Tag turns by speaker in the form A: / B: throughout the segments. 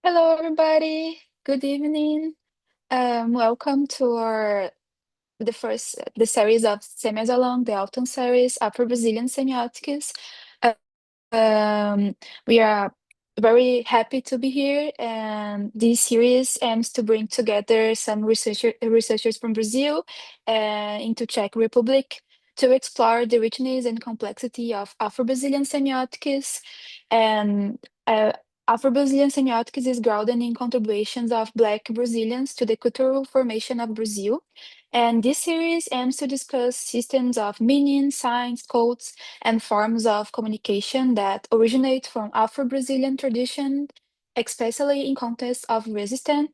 A: Hello, everybody. Good evening. Welcome to the series of semis along the autumn series Afro-Brazilian semiotics. Uh, um, we are very happy to be here, and this series aims to bring together some researchers from Brazil into Czech Republic to explore the richness and complexity of Afro-Brazilian semiotics. And Afro-Brazilian semiotics is grounded in contributions of Black Brazilians to the cultural formation of Brazil. And this series aims to discuss systems of meaning, signs, codes, and forms of communication that originate from Afro-Brazilian tradition, especially in contexts of resistance.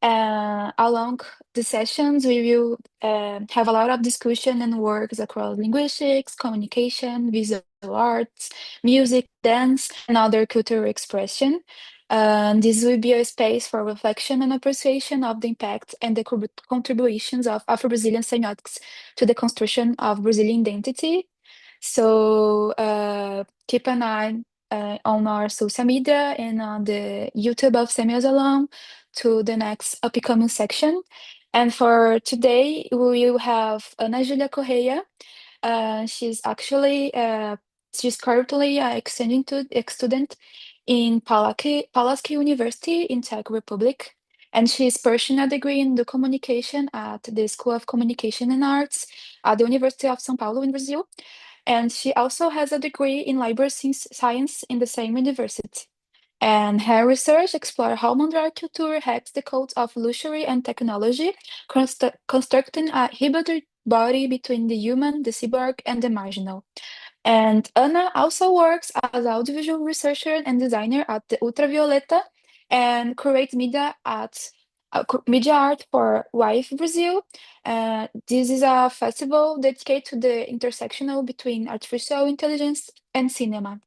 A: Along the sessions, we will have a lot of discussion and works across linguistics, communication, visual arts, music, dance, and other cultural expression. This will be a space for reflection and appreciation of the impact and the contributions of Afro-Brazilian semiotics to the construction of Brazilian identity. So keep an eye on our social media and on the YouTube of Semios Alum to the next upcoming section. And for today, we will have Ana Julia Corrêa. She's currently an student in Palacký University in Czech Republic, and she's pursuing a degree in Educommunication at the School of Communication and Arts at the University of São Paulo in Brazil. And she also has a degree in library science in the same university. And her research explores how Mandrake Culture hacks the codes of luxury and technology, constructing a hybrid body between the human, the cyborg, and the marginal. And Anna also works as audiovisual researcher and designer at the Ultravioleta and curates media art for WAiFF Brazil. This is a festival dedicated to the intersectional between artificial intelligence and cinema.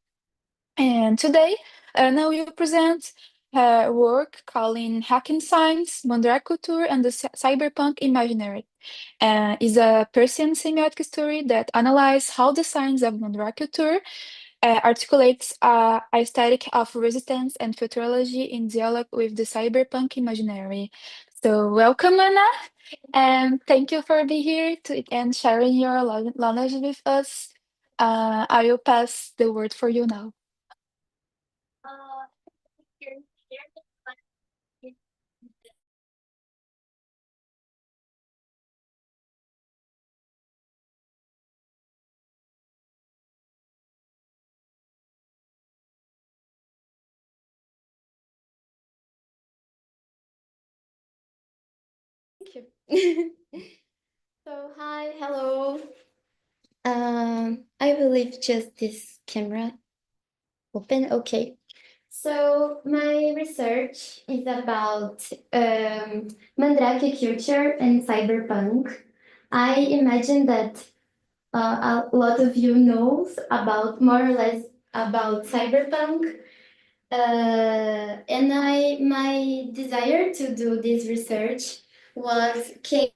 A: And today, Anna will present her work calling Hacking Science, Mandrake Culture, and the Cyberpunk Imaginary. Is a Peircean semiotic story that analyzes how the science of Mandrake Culture articulates a aesthetic of resistance and futurology in dialogue with the cyberpunk imaginary. So welcome, Anna, and thank you for being here and sharing your knowledge with us. I will pass the word for you now.
B: Thank you. So, hi, hello. I will leave just this camera open. Okay. So, my research is about Mandrake culture and cyberpunk. I imagine that a lot of you knows about more or less about cyberpunk. And my desire to do this research came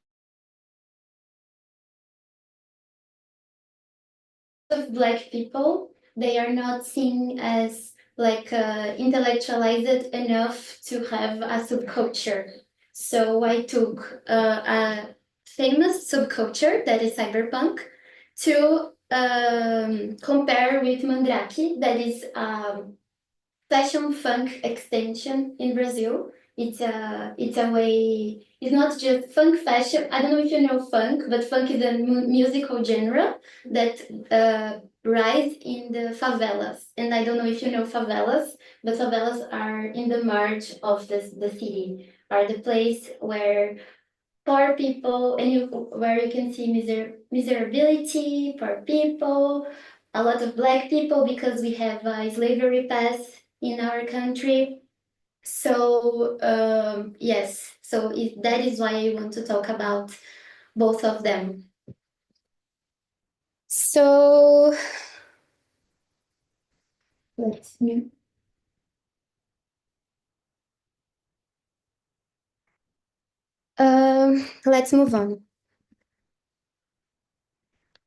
B: of Black people. They are not seen as like intellectualized enough to have a subculture. So I took a famous subculture that is cyberpunk to compare with Mandrake, that is fashion funk extension in Brazil. It's a way. It's not just funk fashion. I don't know if you know funk, but funk is a musical genre that rise in the favelas. And I don't know if you know favelas, but favelas are in the marge of the city, are the place where poor people where you can see miserability, poor people, a lot of Black people because we have a slavery past in our country. So yes, so that is why I want to talk about both of them. So let's let's move on.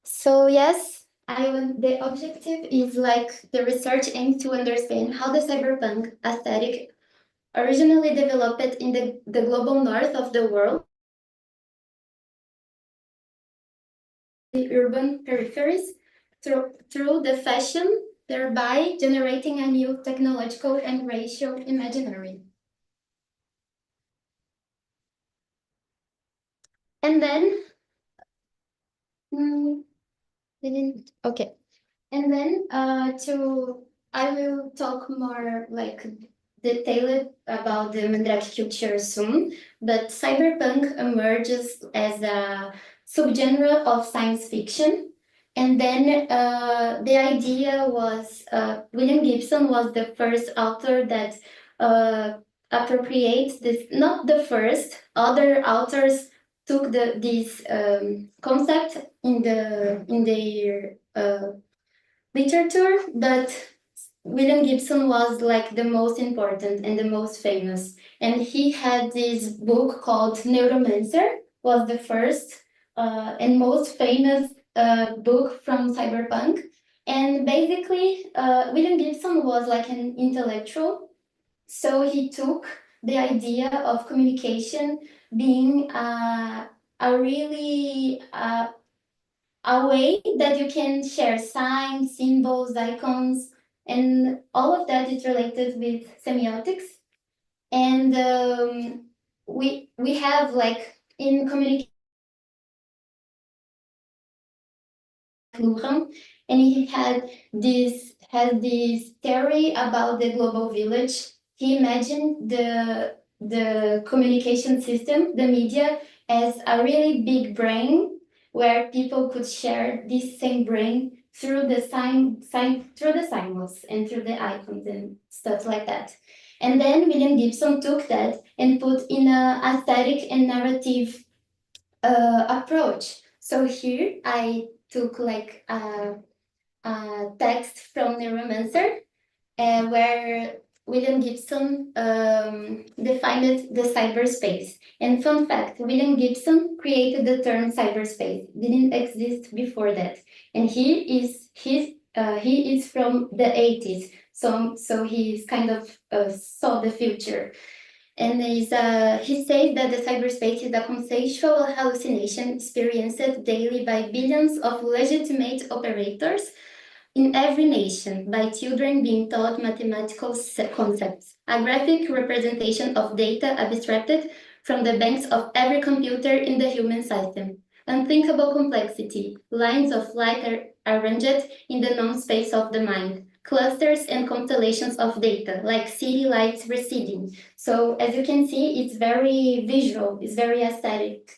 B: So yes, the objective is like the research aims to understand how the cyberpunk aesthetic originally developed in the global north of the world, the urban peripheries, through the fashion, thereby generating a new technological and racial imaginary. And then, okay. And then I will talk more like detailed about the Mandrake culture soon, but cyberpunk emerges as a subgenre of science fiction. And then the idea was William Gibson was the first author that appropriates this, not the first, other authors took this concept in their literature, but William Gibson was like the most important and the most famous. And he had this book called Neuromancer, was the first and most famous book from cyberpunk. And basically, William Gibson was like an intellectual. So he took the idea of communication being a really a way that you can share signs, symbols, icons, and all of that is related with semiotics. And we have like in communication, and he had this theory about the global village. He imagined the communication system, the media, as a really big brain where people could share this same brain through the through the symbols and through the icons and stuff like that. And then William Gibson took that and put in a aesthetic and narrative approach. So here I took like a text from Neuromancer where William Gibson defined the cyberspace. And fun fact, William Gibson created the term cyberspace. Didn't exist before that. And he is from the 80s. So he's kind of saw the future. And he says that the cyberspace is a conceptual hallucination experienced daily by billions of legitimate operators in every nation, by children being taught mathematical concepts, a graphic representation of data abstracted from the banks of every computer in the human system. Unthinkable complexity, lines of light are arranged in the non-space of the mind, clusters and constellations of data, like city lights receding. So as you can see, it's very visual, it's very aesthetic.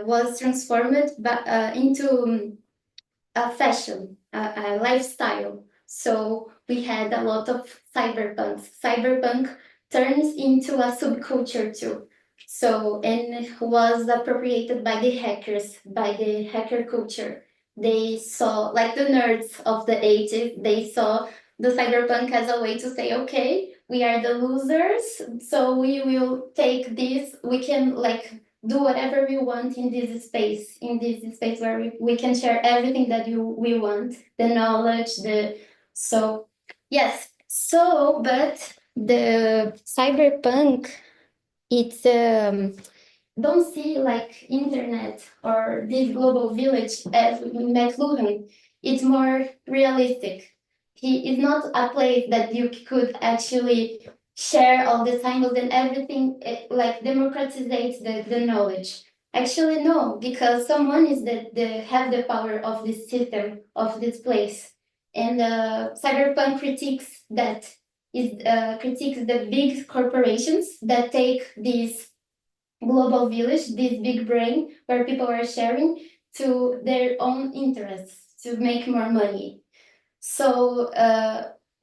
B: Was transformed into a fashion, a lifestyle. So we had a lot of cyberpunk. Cyberpunk turns into a subculture too. So, and was appropriated by the hackers, by the hacker culture. They saw, like the nerds of the 80s, they saw the cyberpunk as a way to say, okay, we are the losers, so we will take this, we can like do whatever we want in this space where we can share everything that we want, the knowledge, so yes. So, but the cyberpunk, it's don't see like internet or this global village as McLuhan. It's more realistic. He is not a place that you could actually share all the symbols and everything, like democratize the knowledge. Actually, no, because someone is have the power of this system, of this place. And cyberpunk critiques that, critiques the big corporations that take these global village, this big brain where people are sharing to their own interests to make more money. So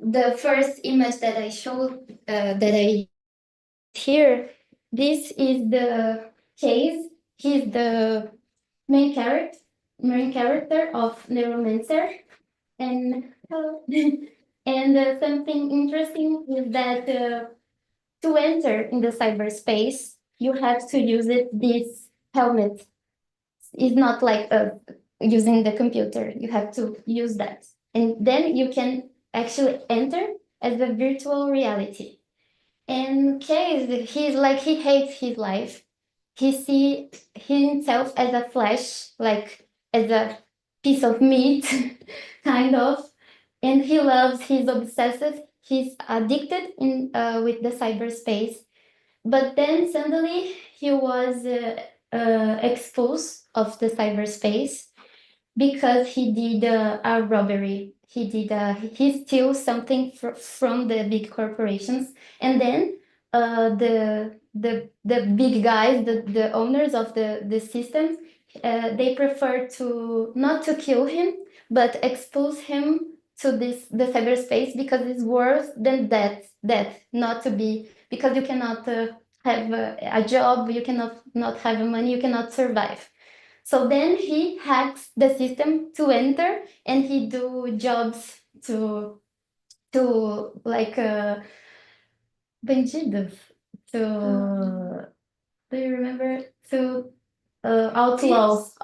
B: the first image that I showed, that I here, this is the case. He's the main character of Neuromancer, and and something interesting is that to enter in the cyberspace, you have to use this helmet. It's not like using the computer. You have to use that. and then you can actually enter as a virtual reality. And Case, he hates his life. He sees himself as a flesh, like as a piece of meat, kind of. And he loves, he's obsessive, he's addicted with the cyberspace. But then suddenly he was exposed of the cyberspace because he did a robbery. He stole something from the big corporations, and then the big guys, the owners of the systems, they prefer to not to kill him, but expose him to the cyberspace because it's worse than death not to be, because you cannot have a job, you cannot not have money, you cannot survive. So then he hacks the system to enter, and he do jobs to like bandidos, to do you remember, to outlaws,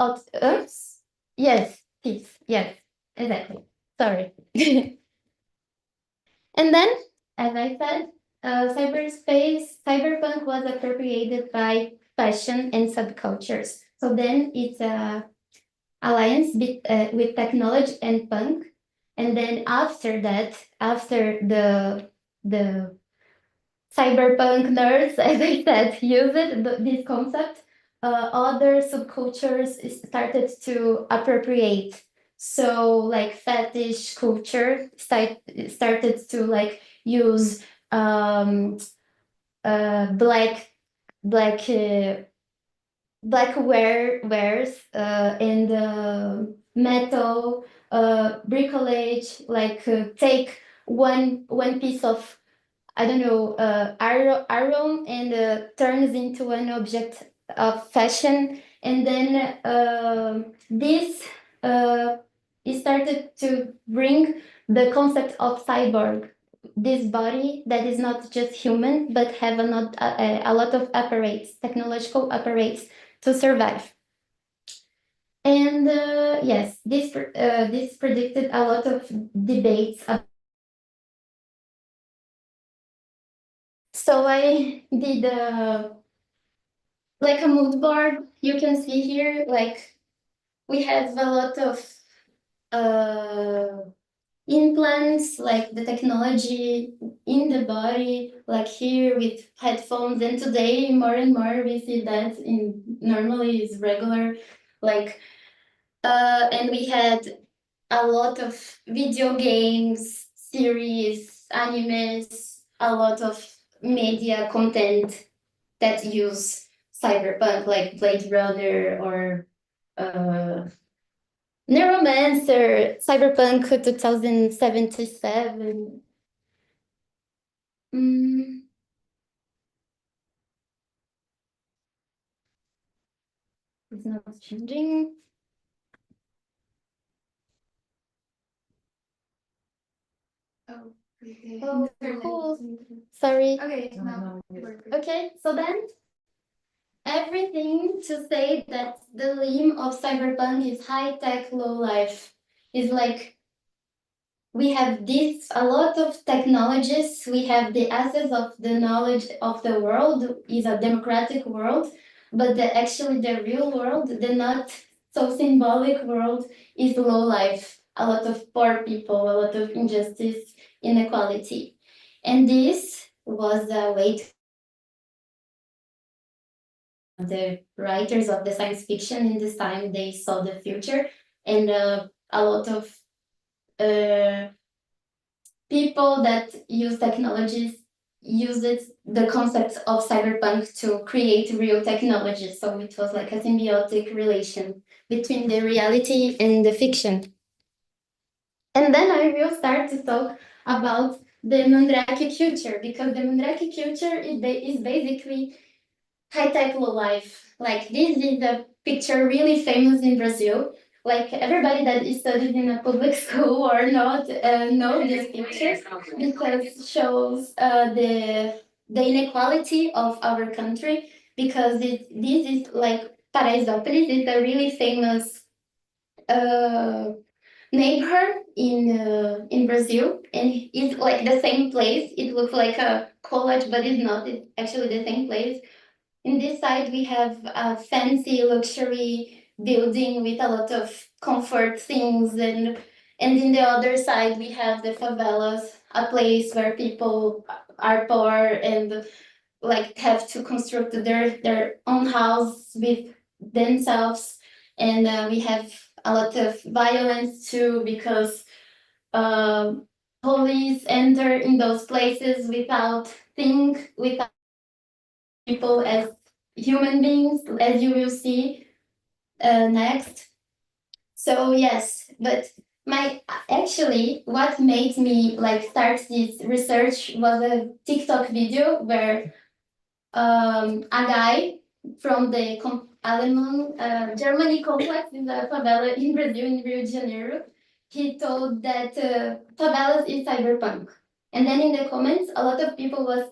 B: yes, thieves, yes, exactly. Sorry. And then, as I said, cyberpunk was appropriated by fashion and subcultures. So then it's a alliance with technology and punk. And then after that, after the cyberpunk nerds, as I said, used this concept, other subcultures started to appropriate. So like fetish culture started to like use black black black wares and metal bricolage, like take one piece of, I don't know, iron and turns into an object of fashion. And then this it started to bring the concept of cyborg, this body that is not just human but have a lot of apparatus, technological apparatus to survive. And yes, this predicted a lot of debates. So I did like a mood board. You can see here, like we have a lot of implants, like the technology in the body, like here with headphones. And today, more and more, we see that in normally is regular, like and we had a lot of video games, series, animes, a lot of media content that use cyberpunk, like Blade Runner or Neuromancer, Cyberpunk 2077. It's not changing. Oh, cool. Sorry. Okay, now. Okay, so then everything to say that the theme of cyberpunk is high tech, low life. Is like we have a lot of technologies, we have the access of the knowledge of the world is a democratic world, but actually the real world, the not so symbolic world, is low life, a lot of poor people, a lot of injustice, inequality. And this was a way to the writers of the science fiction in this time, they saw the future, and a lot of people that use technologies used the concept of cyberpunk to create real technology. So it was like a symbiotic relation between the reality and the fiction. And then I will start to talk about the Mandrake culture, because the Mandrake culture is basically high-tech low life. Like this is a picture really famous in Brazil. Like everybody that is studied in a public school or not know this picture, because it shows the inequality of our country. Because this is like Paraisópolis is a really famous neighbor in Brazil, and it's like the same place. It looks like a college, but it's not. It's actually the same place. In this side, we have a fancy luxury building with a lot of comfort things, and in the other side, we have the favelas, a place where people are poor and like have to construct their own house with themselves, and we have a lot of violence too because police enter in those places without people as human beings, as you will see next. So yes, but my actually what made me like start this research was a TikTok video where a guy from the Germany complex in the favela in Brazil, in Rio de Janeiro, he told that favelas is cyberpunk. And then in the comments, a lot of people was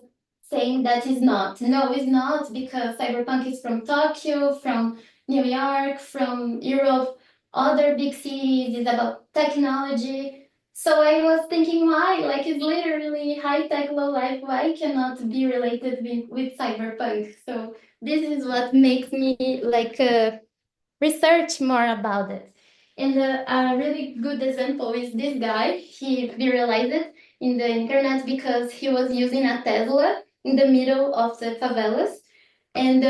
B: saying that is not. No, it's not, because cyberpunk is from Tokyo, from New York, from Europe, other big cities, is about technology. So I was thinking, why? Like, it's literally high tech, low life. Why cannot be related with cyberpunk? So this is what makes me like research more about it. And a really good example is this guy. He viralized it in the internet because he was using a Tesla in the middle of the favelas, and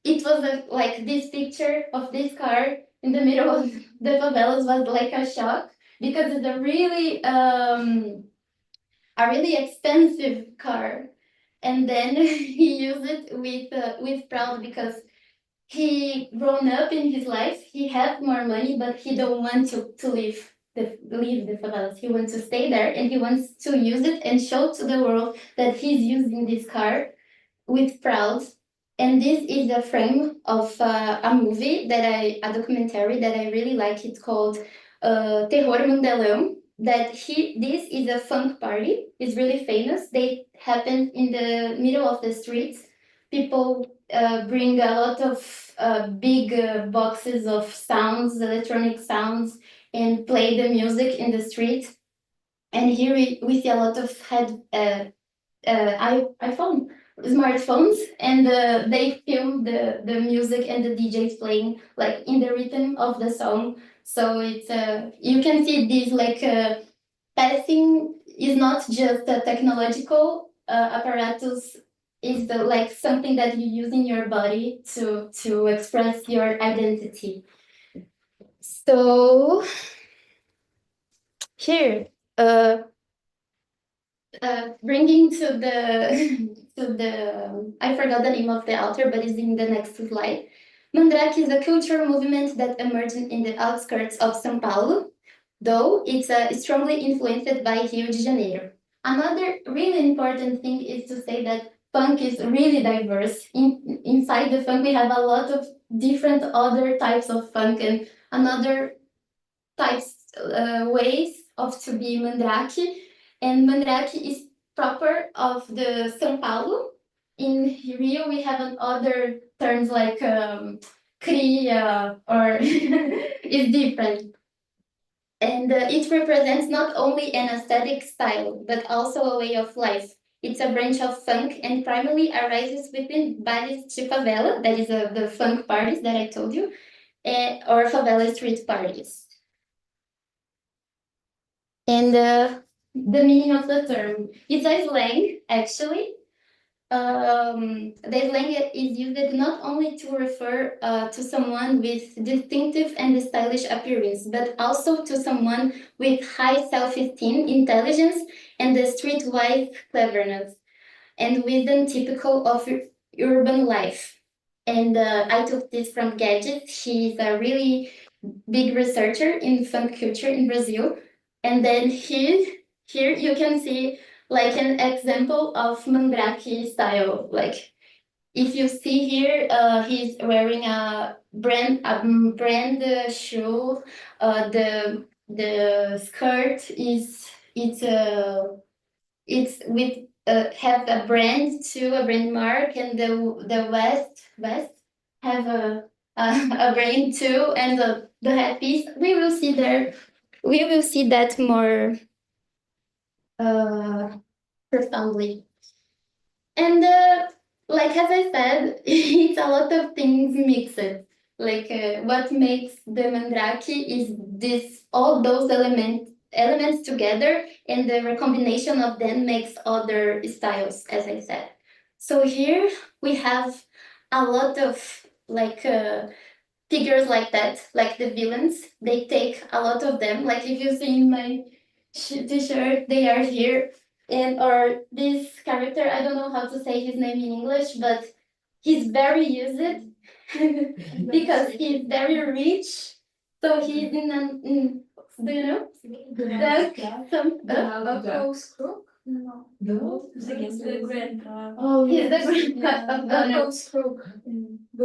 B: it was like this picture of this car in the middle of the favelas was like a shock because it's a really expensive car, and then he used it with proud because he grown up in his life. He had more money, but he don't want to leave the favelas. He wants to stay there, and he wants to use it and show to the world that he's using this car with proud. And this is the frame of a movie a documentary that I really like. It's called Terror Mundelão. This is a funk party. It's really famous. They happen in the middle of the streets. People bring a lot of big boxes of sounds, electronic sounds, and play the music in the street. And here we see a lot of iPhone smartphones, and they film the music and the DJs playing like in the rhythm of the song. So it's you can see this like passing is not just a technological apparatus, is like something that you use in your body to express your identity. So here bringing to the to the I forgot the name of the author, but it's in the next slide. Mandrake is a cultural movement that emerged in the outskirts of São Paulo, though it's strongly influenced by Rio de Janeiro. Another really important thing is to say that funk is really diverse. Inside the funk, we have a lot of different other types of funk and another types ways of to be Mandrake. And Mandrake is proper of the São Paulo. In Rio, we have other terms like cria or is different. And it represents not only an aesthetic style, but also a way of life. It's a branch of funk and primarily arises within bailes de favela, that is the funk parties that I told you, or favela street parties. And the meaning of the term, it's a slang, actually. The slang is used not only to refer to someone with distinctive and stylish appearance, but also to someone with high self-esteem, intelligence, and the streetwise cleverness, and wisdom typical of urban life. And I took this from Gadget. She's a really big researcher in funk culture in Brazil. And then here you can see like an example of Mandrake style. Like if you see here, he's wearing a brand shoe. The skirt it's with have a brand too, a brand mark, and the vest have a brand too, and the headpiece we will see there we will see that more profoundly. And like as I said, it's a lot of things mixed. Like what makes the Mandrake is this all those elements together, and the recombination of them makes other styles, as I said. So here we have a lot of like figures like that, like the villains. They take a lot of them. Like if you see in my t-shirt, they are here. And or this character, I don't know how to say his name in English, but he's very used because he's very rich. So he's in an do you know? Uncle's crook? No. He's the grandpa. Oh, he's the grandpa of Uncle's crook.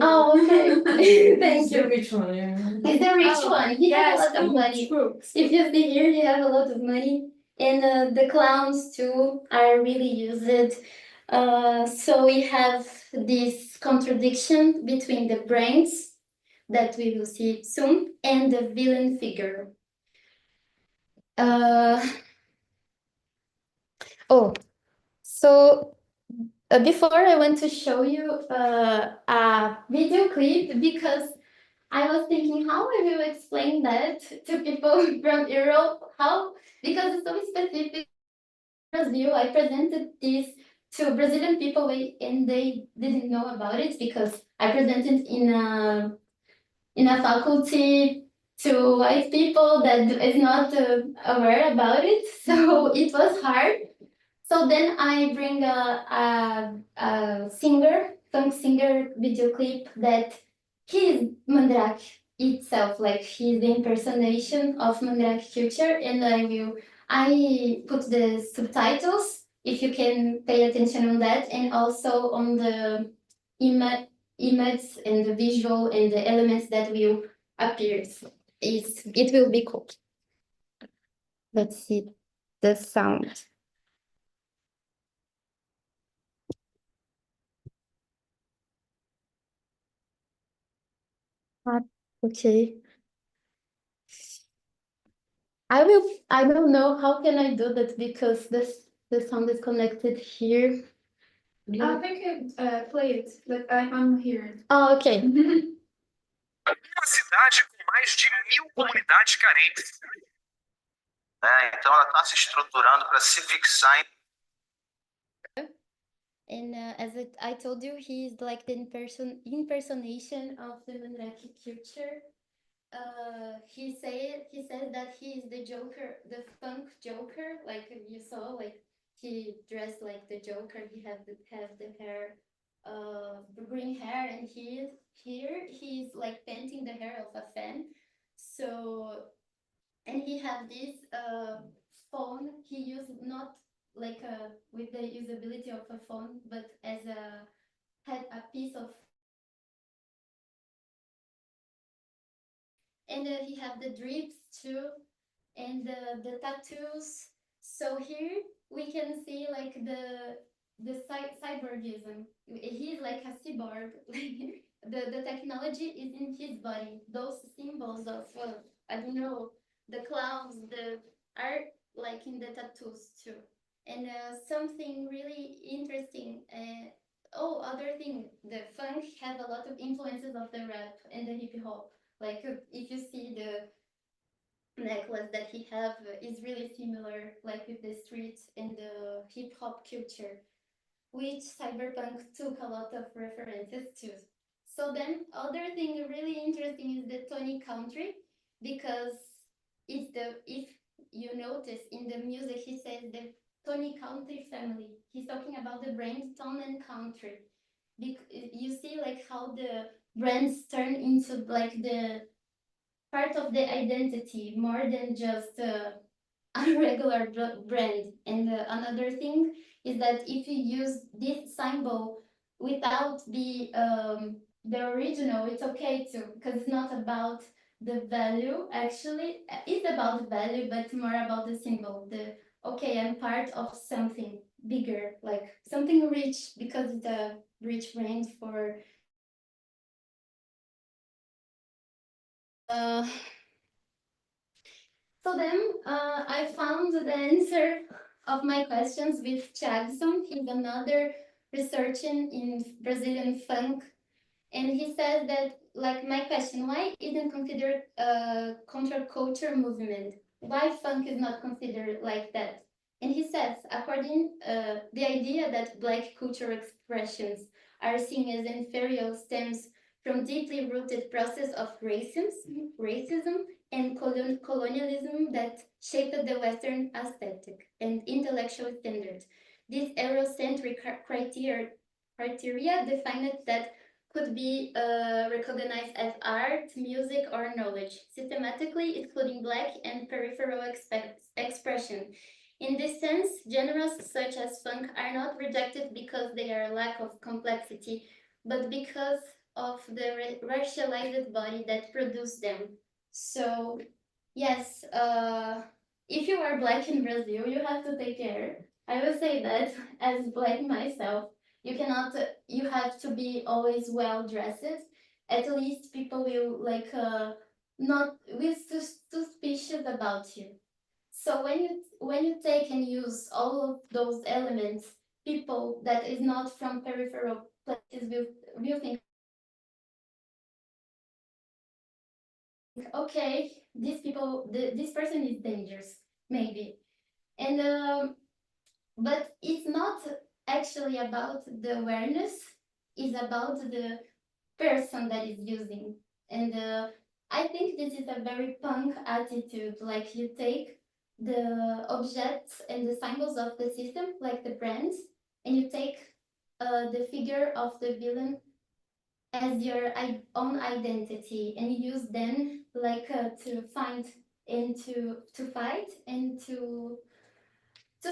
B: Oh, okay. Thank you.
C: Rich one, yeah.
B: He's the rich one. He has a lot of money. If you see here, he has a lot of money. And the clowns too are really used. So we have this contradiction between the brains that we will see soon and the villain figure. So before I want to show you a video clip because I was thinking how I will explain that to people from Europe. How? Because it's so specific. Brazil, I presented this to Brazilian people and they didn't know about it because I presented in a faculty to white people that is not aware about it. So it was hard. So then I bring a singer, funk singer video clip that he's Mandrake itself, like he's the impersonation of Mandrake Culture, and I put the subtitles if you can pay attention on that, and also on the image and the visual and the elements that will appear. It will be cool. Let's see the sound. Okay. I don't know how can I do that because the sound is connected here.
A: I think play it, but I'm here.
B: Oh, okay.
D: Uma cidade com mais de 1.000 comunidades carentes. Então ela está se estruturando para se fixar em.
B: And as I told you, he's like the impersonation of the Mandrake culture. He says that he is the Joker, the funk Joker, like you saw, like he dressed like the Joker. He has the hair, the green hair, and he's like painting the hair of a fan. So, and he had this phone. He used not like with the usability of a phone, but as had a piece of. And he have the drips too, and the tattoos. So here we can see like the cyborgism. He's like a cyborg. the technology is in his body. Those symbols of I don't know, the clowns, the art like in the tattoos too. And something really interesting. Other thing, the funk has a lot of influences of the rap and the hip hop. Like if you see the necklace that he have is really similar, like with the street and the hip hop culture, which Cyberpunk took a lot of references to. So then, other thing really interesting is the Tony country, because if you notice in the music, he says the Tony country family. He's talking about the brand Tone and Country. You see like how the brands turn into like the part of the identity more than just a regular brand. And another thing is that if you use this symbol without the original, it's okay too, because it's not about the value. Actually, it's about the value, but more about the symbol. Okay, I'm part of something bigger, like something rich, because it's a rich brand for. So then I found the answer of my questions with Chagson. He's another researcher in Brazilian funk. And he says that, like, my question, why isn't considered a counterculture movement? Why funk is not considered like that? And he says, according the idea that Black cultural expressions are seen as inferior stems from deeply rooted process of racism and colonialism that shaped the Western aesthetic and intellectual standards. This Eurocentric criteria defined that could be recognized as art, music, or knowledge, systematically excluding Black and peripheral expression. In this sense, genres such as funk are not rejected because they are lack of complexity, but because of the racialized body that produced them. So, yes, if you are Black in Brazil, you have to take care. I will say that as Black myself, you cannot, you have to be always well dressed. At least people will like not be suspicious about you. So when you take and use all of those elements, people that is not from peripheral places will think, okay, this person is dangerous, maybe. And but it's not actually about the awareness, it's about the person that is using. And I think this is a very punk attitude. Like, you take the objects and the symbols of the system, like the brands, and you take the figure of the villain as your own identity, and you use them like to find and to fight and to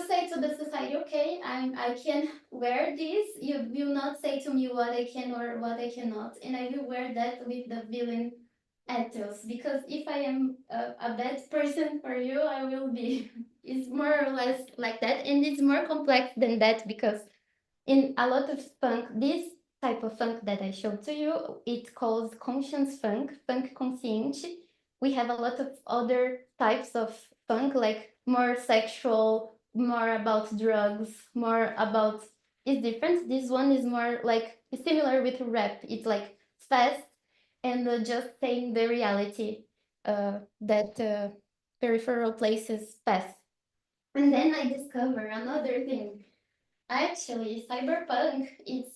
B: say to the society, okay, I can wear this. You will not say to me what I can or what I cannot, and I will wear that with the villain ethos. Because if I am a bad person for you, I will be. It's more or less like that, and it's more complex than that, because in a lot of funk, this type of funk that I showed to you, it calls conscience funk, funk consciente. We have a lot of other types of funk, like more sexual, more about drugs, more about, it's different. This one is more like similar with rap. It's like fast and just saying the reality that peripheral places pass. And then I discover another thing. Actually, cyberpunk is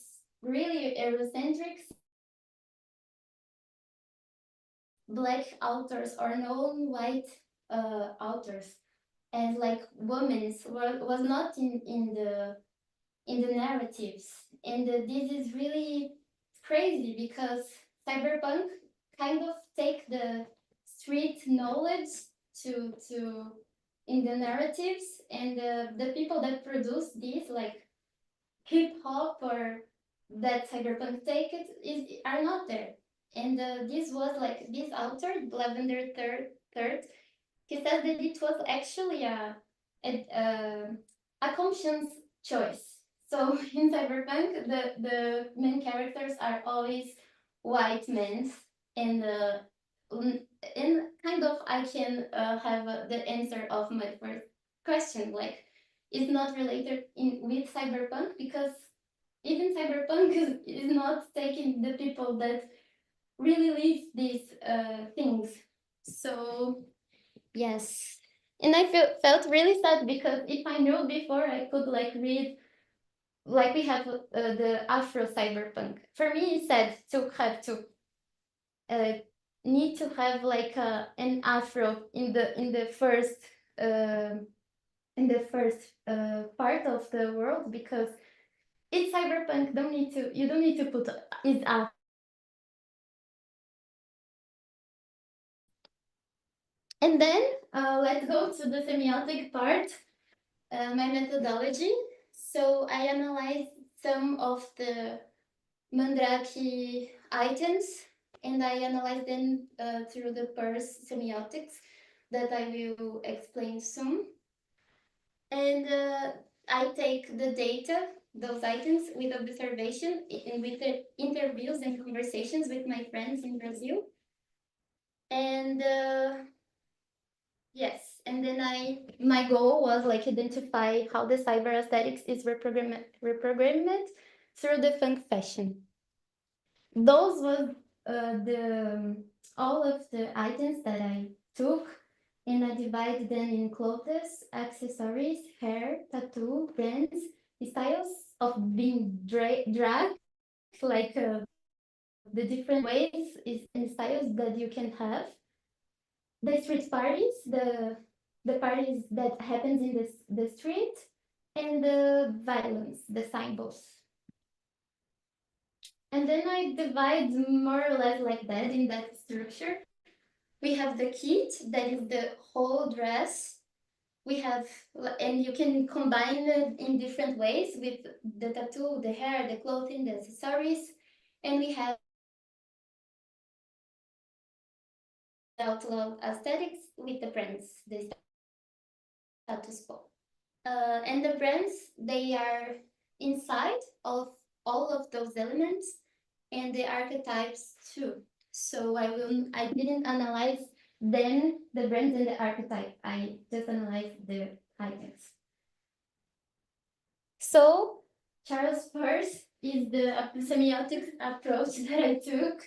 B: really Eurocentric. Black authors or non-white authors, and like women was not in the narratives. And this is really crazy, because cyberpunk kind of take the street knowledge to in the narratives, and the people that produce this, like hip hop or that cyberpunk take it, are not there. And this was like this author, Lavender Third. He says that it was actually a conscious choice. So in cyberpunk, the main characters are always white men, and and kind of I can have the answer of my first question, like, it's not related with cyberpunk, because even cyberpunk is not taking the people that really live these things. So yes, and I felt really sad, because if I knew before, I could like read, like we have the Afro cyberpunk. For me, it's sad to have to need to have like an Afro in the first part of the world, because it's cyberpunk. You don't need to put it out. And then let's go to the semiotic part, my methodology. So I analyzed some of the Mandrake items, and I analyzed them through the Peirce semiotics that I will explain soon. And I take the data, those items, with observation and with the interviews and conversations with my friends in Brazil. And Yes, and then my goal was like identify how the cyber aesthetics is reprogrammed through the funk fashion. Those was the all of the items that I took, and I divided them in clothes, accessories, hair, tattoo, brands, styles of being drag, like the different ways and styles that you can have. The street parties, the parties that happens in the street, and the violence, the symbols. And then I divide more or less like that in that structure. We have the kit, that is the whole dress. We have, and you can combine it in different ways with the tattoo, the hair, the clothing, the accessories. And we have outlaw aesthetics with the brands, the status quo. And the brands, they are inside of all of those elements and the archetypes too. So I didn't analyze then the brands and the archetype. I just analyzed the items. So Charles Peirce is the semiotic approach that I took.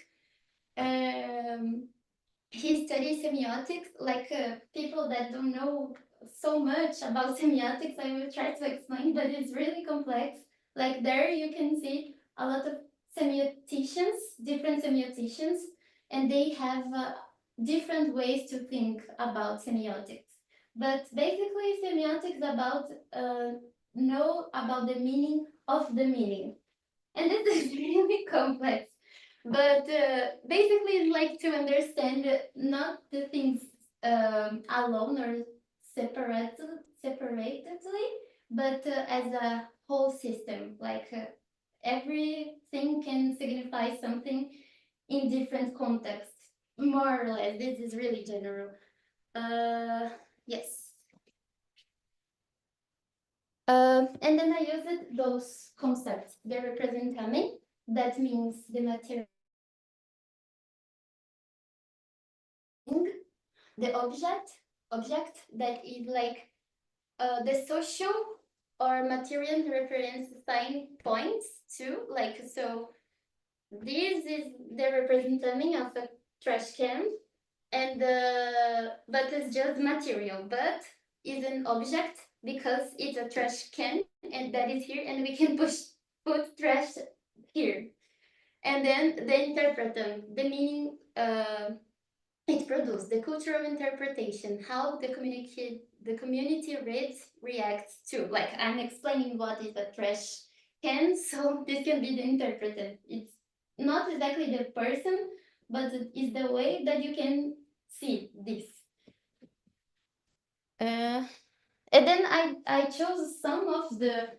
B: He studies semiotics, like people that don't know so much about semiotics. I will try to explain, but it's really complex. Like there you can see a lot of semioticians, different semioticians, and they have different ways to think about semiotics. But basically, semiotics about know about the meaning of the meaning, and this is really complex. But basically, it's like to understand not the things alone or separately, but as a whole system. Like everything can signify something in different contexts, more or less. This is really general. Yes. And then I used those concepts. The representame, that means the material. The object that is like the social or material reference sign points too. Like, so this is the representing of a trash can, and but it's just material, but is an object because it's a trash can and that is here, and we can put trash here. And then the interpretant, the meaning it produces, the culture of interpretation, how the community reacts to. Like, I'm explaining what is a trash can, so this can be the interpretant. It's not exactly the person, but it is the way that you can see this. And then I chose some of the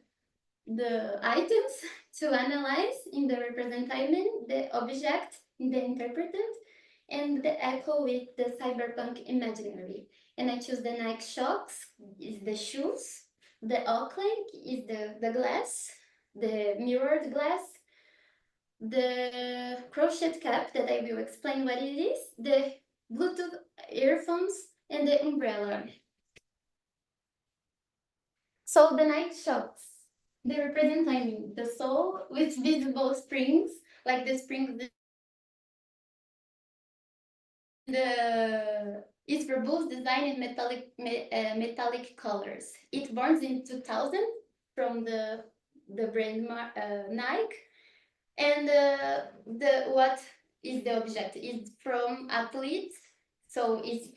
B: items to analyze in the representation, the object in the interpretant, and the echo with the Cyberpunk Imaginary. And I choose the Nike Shocks, is the shoes, the Oakley is the glass, the mirrored glass, the crochet cap that I will explain what it is, the Bluetooth earphones, and the umbrella. So the Nike Shocks, they represent timing, the sole with visible springs, like the springs. It's robust design in metallic colors. It born in 2000 from the brand Nike, and what is the object? It's from athletes, so it's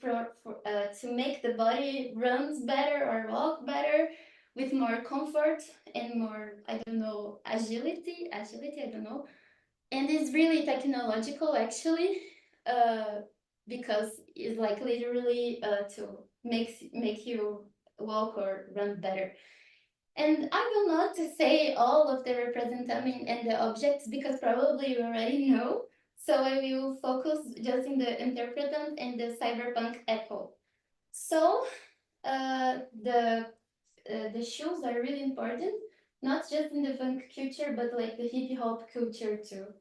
B: to make the body runs better or walk better with more comfort and more, I don't know, agility, I don't know. And it's really technological actually, because it's like literally to make you walk or run better. And I will not say all of the representation and the objects because probably you already know. So I will focus just in the interpretant and the cyberpunk echo. So the shoes are really important, not just in the funk culture, but like the hip hop culture too,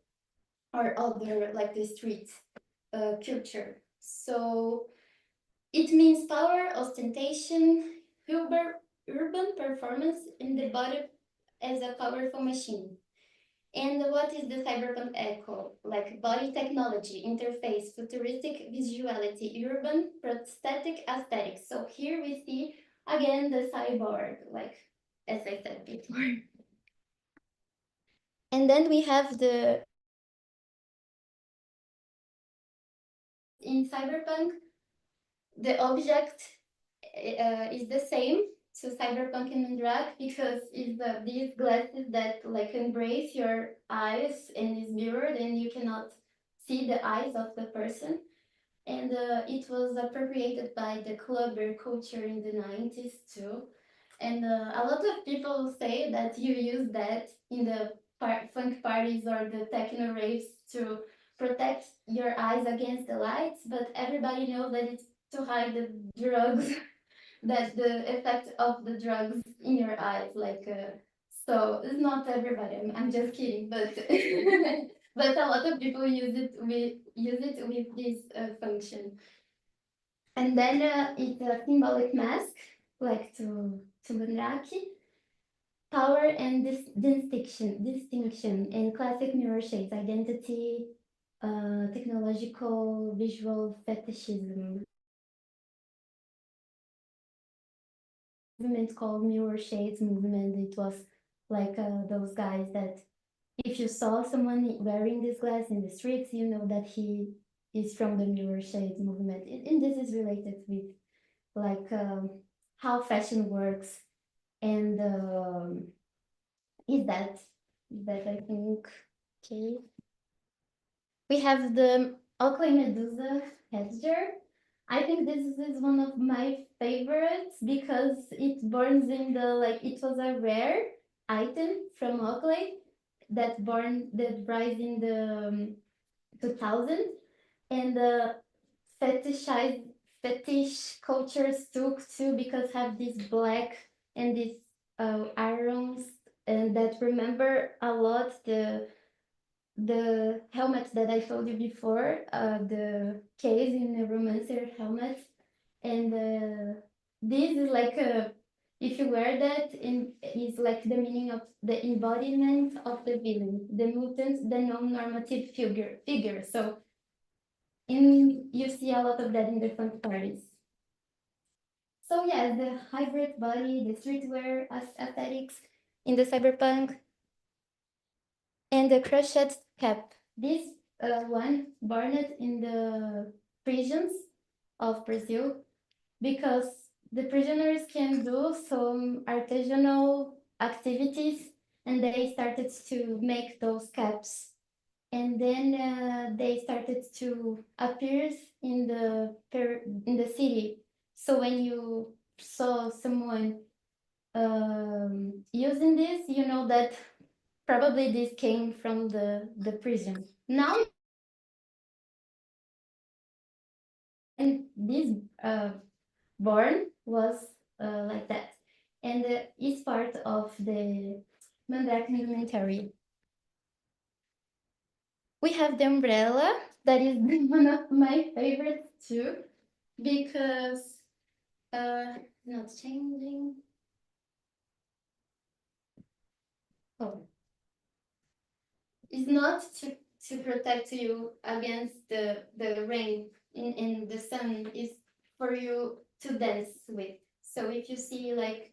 B: or other like the street culture. So It means power, ostentation, urban performance in the body as a powerful machine. And what is the cyberpunk echo? Like body technology, interface, futuristic visuality, urban prosthetic aesthetics. So here we see again the cyborg, like as I said before. And then we have in cyberpunk, the object is the same to Cyberpunk and Mandrake because it's these glasses that like embrace your eyes and is mirrored and you cannot see the eyes of the person. And it was appropriated by the clubber culture in the 90s too. And a lot of people say that you use that in the funk parties or the techno raves to protect your eyes against the lights, but everybody knows that it's to hide the drugs, that the effect of the drugs in your eyes, like so it's not everybody. I'm just kidding, but but a lot of people use it with this function. And then it's a symbolic mask, like to Mandrake. Power and distinction in classic mirror shades, identity, technological, visual fetishism. Movement called mirror shades movement. It was like those guys that if you saw someone wearing this glass in the streets, you know that he is from the mirror shades movement. And this is related with like how fashion works and is that I think okay. We have the Oakley Medusa headgear. I think this is one of my favorites because it burns in the like it was a rare item from Oakley that rise in the 2000 and the fetish cultures took too because have this black and these irons and that remember a lot the helmet that I told you before, the case in the romancer helmet, and this is like a if you wear that is like the meaning of the embodiment of the villain, the mutant, the non-normative figure. So you see a lot of that in the funk parties. So yes, the hybrid body, the streetwear aesthetics in the cyberpunk, and the crochet cap. This one burned in the prisons of Brazil because the prisoners can do some artisanal activities and they started to make those caps. And then they started to appear in the city. So when you saw someone using this, you know that probably this came from the prison. Now, and this born was like that, and it's part of the Mandrake documentary. We have the umbrella that is one of my favorites too, because not changing. Oh, it's not to protect you against the rain in the sun. Is for you to dance with. So if you see like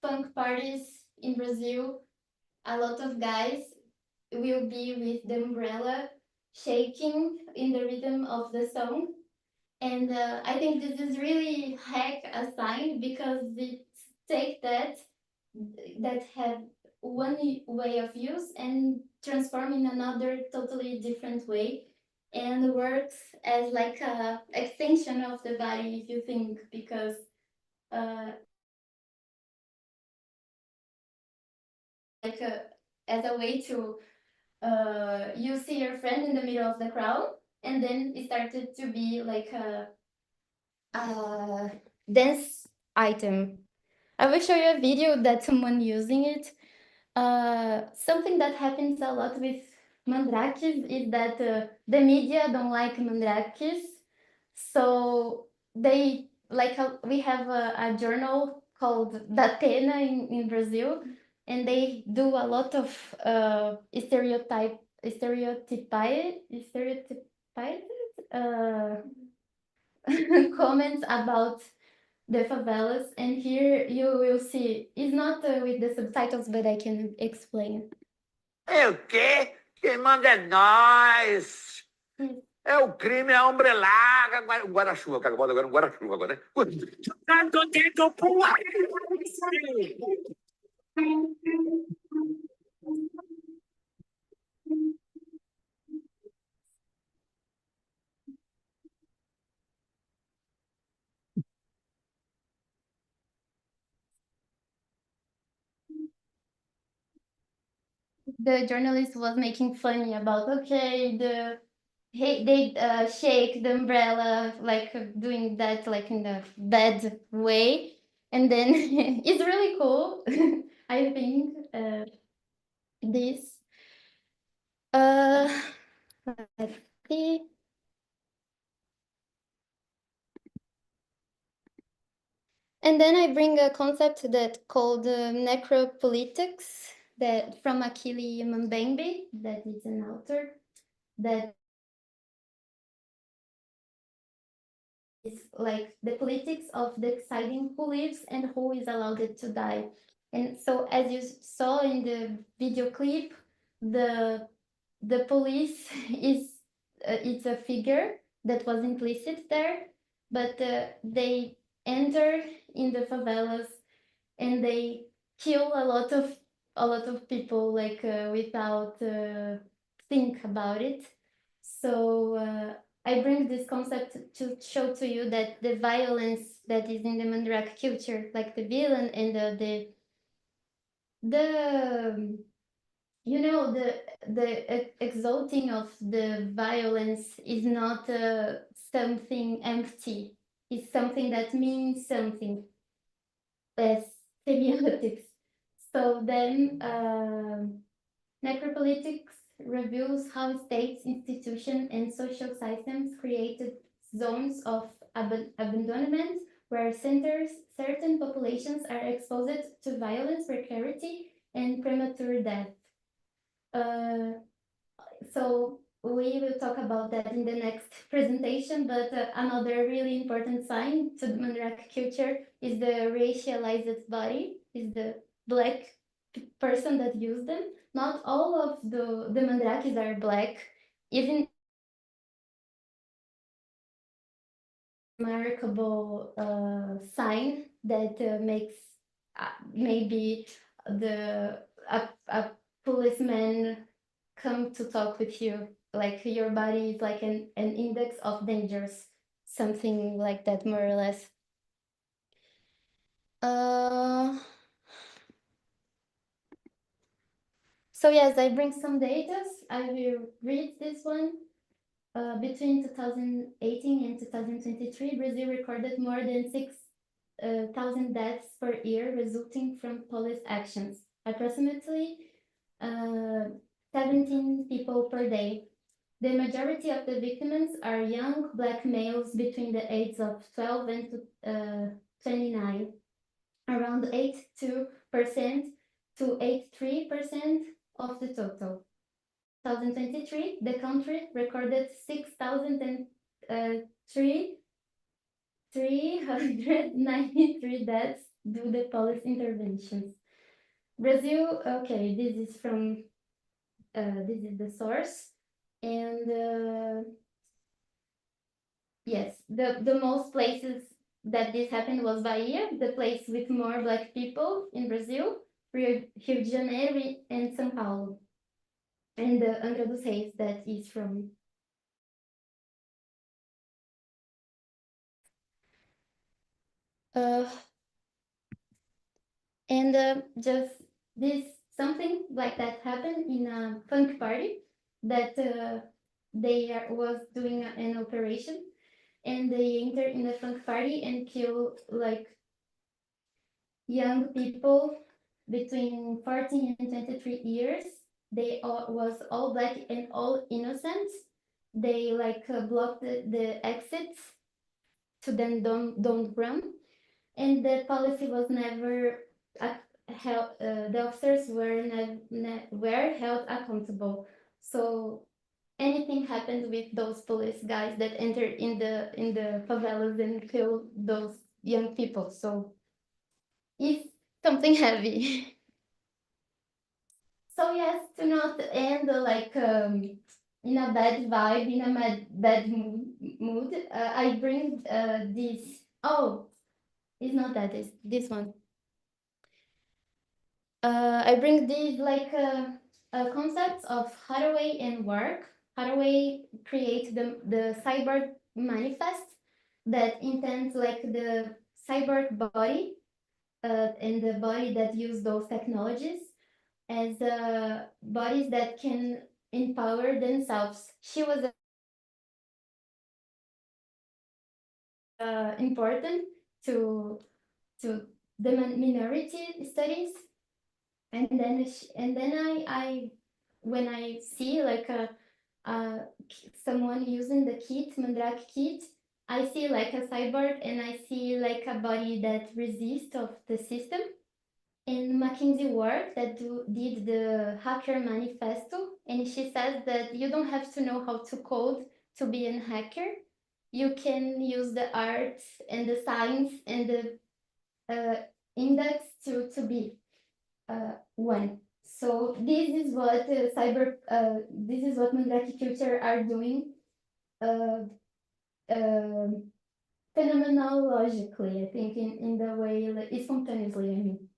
B: funk parties in Brazil, a lot of guys will be with the umbrella shaking in the rhythm of the song. And I think this is really hack a sign because it take that have one way of use and transform in another totally different way and works as like a extension of the body if you think because like as a way to you see your friend in the middle of the crowd and then it started to be like a dance item. I will show you a video that someone using it. Something that happens a lot with mandrakes is that the media don't like mandrakes, so they like we have a journal called Datena in Brazil, and they do a lot of stereotyped comments about the favelas, and here you will see. It's not with the subtitles, but I can explain.
C: É o quê? Quem manda é nós! É o crime, é a umbrelada, o guarda-chuva. Cara, bota agora um guarda-chuva agora, né?
B: The journalist was making funny about, okay, they shake the umbrella, like doing that like in a bad way, and then it's really cool. I think this let's see. And then I bring a concept that called necropolitics, that from Akili Mbembe, that is an author that is like the politics of deciding who lives and who is allowed to die. And so, as you saw in the video clip, the police is it's a figure that was implicit there, but they enter in the favelas and they kill a lot of people, like without think about it. So I bring this concept to show to you that the violence that is in the Mandrake culture, like the villain and the you know, the exalting of the violence is not something empty. It's something that means something. As semiotics. So then necropolitics reveals how states, institutions, and social systems created zones of abandonment where certain populations are exposed to violence, precarity, and premature death. So we will talk about that in the next presentation, but another really important sign to the Mandrake culture is the racialized body, is the black person that use them. Not all of the Mandrakes are black, even remarkable sign that makes maybe a policeman come to talk with you, like your body is like an index of dangers, something like that, more or less. So yes, I bring some data. I will read this one. Between 2018 and 2023, Brazil recorded more than 6,000 deaths per year resulting from police actions, approximately 17 people per day. The majority of the victims are young Black males between the ages of 12 and 29, around 82% to 83% of the total. 2023, the country recorded 6,393 deaths due to police interventions. Brazil, okay, this is from, this is the source. And yes, the most places that this happened was Bahia, the place with more Black people in Brazil, Rio de Janeiro, and São Paulo. And Angra dos Reis, that is from. Just this, something like that happened in a funk party that they was doing an operation, and they enter in the funk party and kill like young people between 14 and 23 years. They was all Black and all innocent. They like blocked the exits to them don't run, and the policy was never held. The officers were held accountable. So anything happened with those police guys that entered in the favelas and killed those young people. So it's something heavy. So yes, to not end like in a bad vibe, in a bad mood, I bring this. Oh, it's not that. It's this one. I bring these like concepts of Hathaway and work. Hathaway creates the cyborg manifest that intends like the cyborg body and the body that use those technologies as bodies that can empower themselves. She was important to the minority studies, and then I when I see like someone using the kit, Mandrake kit, I see like a cyborg and I see like a body that resists of the system. In McKinsey work that did the hacker manifesto, and she says that you don't have to know how to code to be a hacker. You can use the arts and the science and the index to be one. So this is what this is what Mandrake Culture are doing phenomenologically, I think, in the way, like, spontaneously, I mean.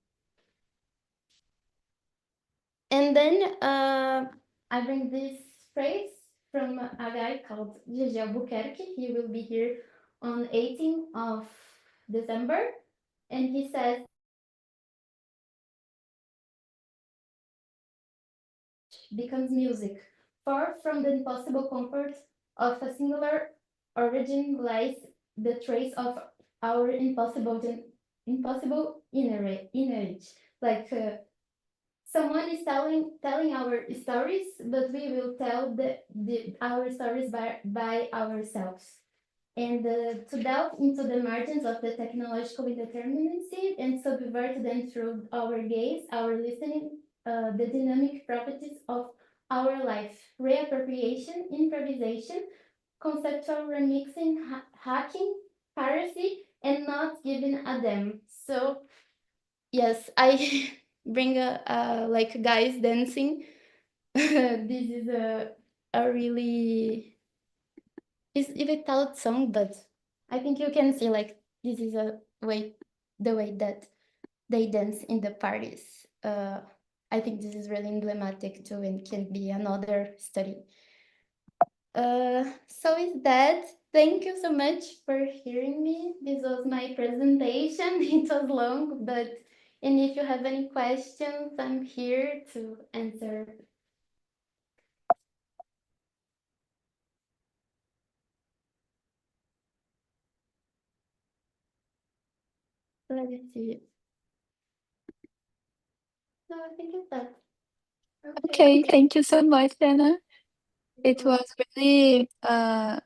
B: And then I bring this phrase from a guy called Julia Albuquerque. He will be here on 18th of December. And he says, becomes music. Far from the impossible comfort of a singular origin lies the trace of our impossible innerage. Like someone is telling our stories, but we will tell our stories by ourselves. And to delve into the margins of the technological indeterminacy and subvert them through our gaze, our listening, the dynamic properties of our life, reappropriation, improvisation, conceptual remixing, hacking, piracy, and not giving a damn. So yes, I bring a like guys dancing. This is a really it's a thought song, but I think you can see like this is the way that they dance in the parties. I think this is really emblematic too and can be another study. So with that, thank you so much for hearing me. This was my presentation. It was long, but and if you have any questions, I'm here to answer. Let me see. No, I think it's that.
A: Okay, thank you so much, Anna. It was really, I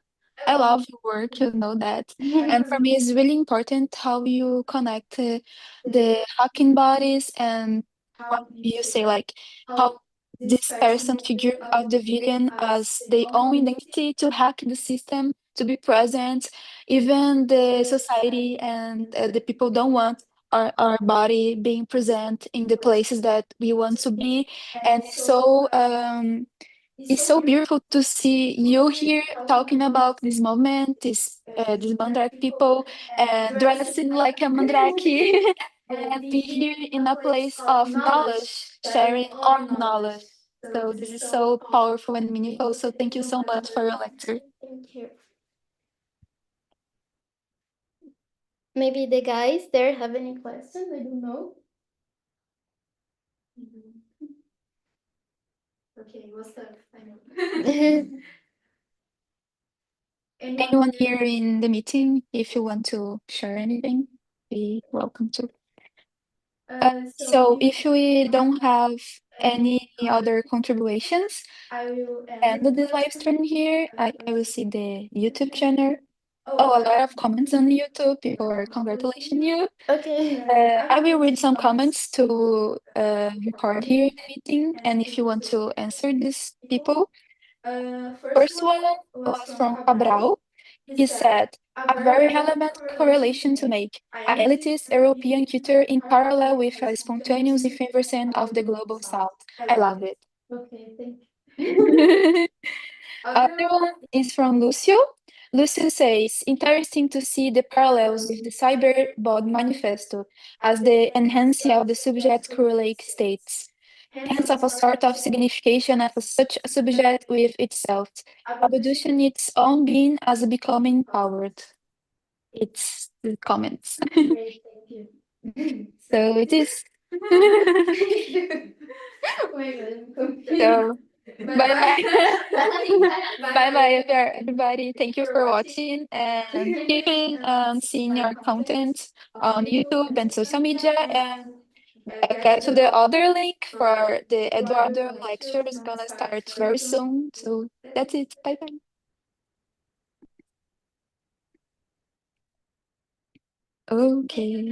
A: love your work, you know that. And for me, it's really important how you connect the hacking bodies and what you say, like how this person figure out the villain as their own identity to hack the system, to be present. Even the society and the people don't want our body being present in the places that we want to be. And it's so beautiful to see you here talking about this moment, these Mandrake people, and dressing like a Mandrake, and be here in a place of knowledge, sharing our knowledge. So this is so powerful and meaningful. So thank you so much for your lecture.
B: Thank you. Maybe the guys there have any questions? I don't know. Okay, what's up? I know.
A: Anyone here in the meeting, if you want to share anything, be welcome to. So if we don't have any other contributions,
B: I will
A: end this live stream here. I will see the YouTube channel. Oh, a lot of comments on YouTube. People are congratulating you.
B: Okay.
A: I will read some comments to record here in the meeting, and if you want to answer these people. First one was from Cabral. He said, a very relevant correlation to make. A elitist European culture in parallel with a spontaneous effervescence of the global south. I love it.
B: Okay, thank you.
A: Other one is from Lucio. Lucio says, interesting to see the parallels with the Cyberpunk Manifesto as the enhancing of the subject correlate states. Hence of a sort of signification of such a subject with itself, abduction its own being as becoming empowered. It's the comments.
B: Great, thank you.
A: So it is.
B: Oh my God, I'm confused.
A: So bye bye. Bye bye
B: Bye.
A: everybody. Thank you for watching and keeping seeing your content on YouTube and social media, and get to the other link for the Eduardo lecture is gonna start very soon. So that's it. Bye bye. Okay.